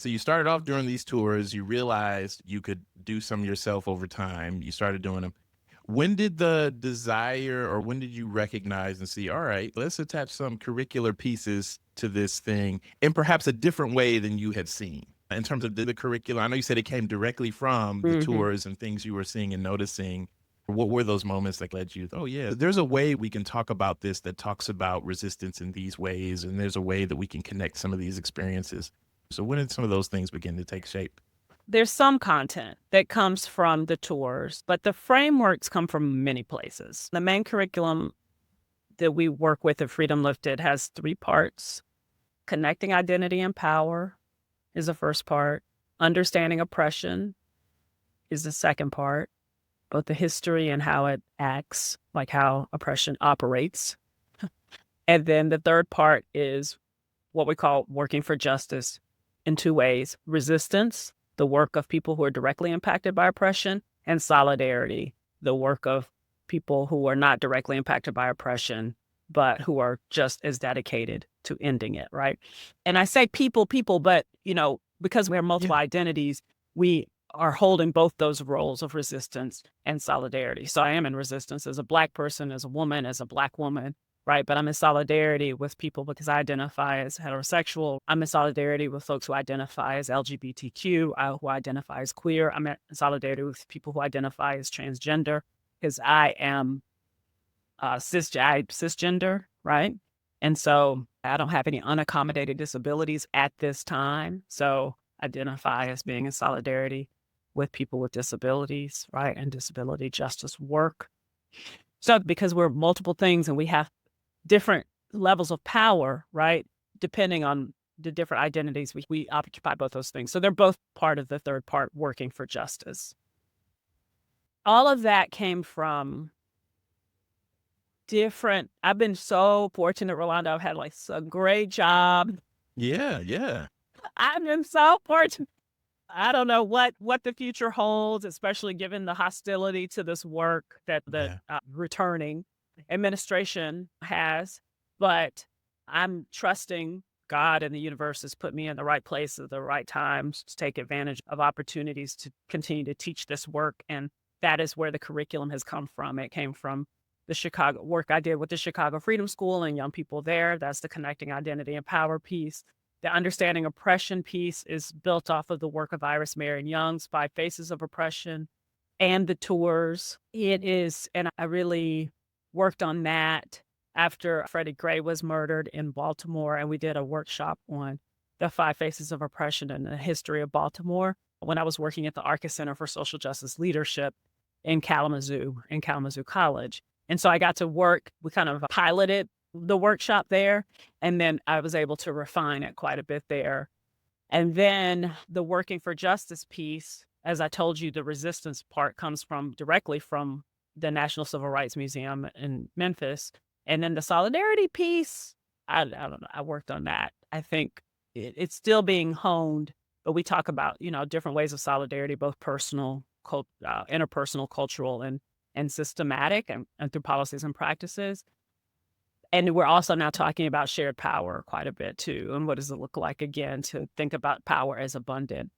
So you started off doing these tours, you realized you could do some yourself over time, you started doing them. When did the desire or when did you recognize and see, all right, let's attach some curricular pieces to this thing in perhaps a different way than you had seen? In terms of the curriculum, I know you said it came directly from the Hmm. tours and things you were seeing and noticing. What were those moments that led you, oh, yeah, there's a way we can talk about this that talks about resistance in these ways, and there's a way that we can connect some of these experiences. So when did some of those things begin to take shape? There's some content that comes from the tours, but the frameworks come from many places. The main curriculum that we work with at Freedom Lifted has three parts. Connecting identity and power is the first part. Understanding oppression is the second part, both the history and how it acts, like how oppression operates. And then the third part is what we call working for justice in two ways: resistance, the work of people who are directly impacted by oppression, and solidarity, the work of people who are not directly impacted by oppression, but who are just as dedicated to ending it, right? And I say people, but because we have multiple Yeah. identities, we are holding both those roles of resistance and solidarity. So I am in resistance as a Black person, as a woman, as a Black woman, right? But I'm in solidarity with people because I identify as heterosexual. I'm in solidarity with folks who identify as LGBTQ, who identify as queer. I'm in solidarity with people who identify as transgender because I am cisgender, right? And so I don't have any unaccommodated disabilities at this time. So identify as being in solidarity with people with disabilities, right? And disability justice work. So because we're multiple things and we have different levels of power, right? Depending on the different identities, we occupy both those things. So they're both part of the third part, working for justice. All of that came from different. I've been so fortunate, Rolando. I've had like a great job. Yeah, yeah, I've been so fortunate. I don't know what the future holds, especially given the hostility to this work that the yeah. returning administration has. But I'm trusting God and the universe has put me in the right place at the right times to take advantage of opportunities to continue to teach this work. And that is where the curriculum has come from. It came from the Chicago work I did with the Chicago Freedom School and young people there. That's the connecting identity and power piece. The understanding oppression piece is built off of the work of Iris Marion Young's Five Faces of Oppression and the tours. It is, and I really worked on that after Freddie Gray was murdered in Baltimore, and we did a workshop on the Five Faces of Oppression and the history of Baltimore when I was working at the Arca Center for Social Justice Leadership in Kalamazoo College. And so I got to work, we kind of piloted the workshop there, and then I was able to refine it quite a bit there. And then the working for justice piece, as I told you, the resistance part comes from directly from the National Civil Rights Museum in Memphis. And then the solidarity piece, I don't know. I worked on that. I think it's still being honed, but we talk about, different ways of solidarity, both personal, interpersonal, cultural, and systematic and through policies and practices. And we're also now talking about shared power quite a bit too. And what does it look like again to think about power as abundant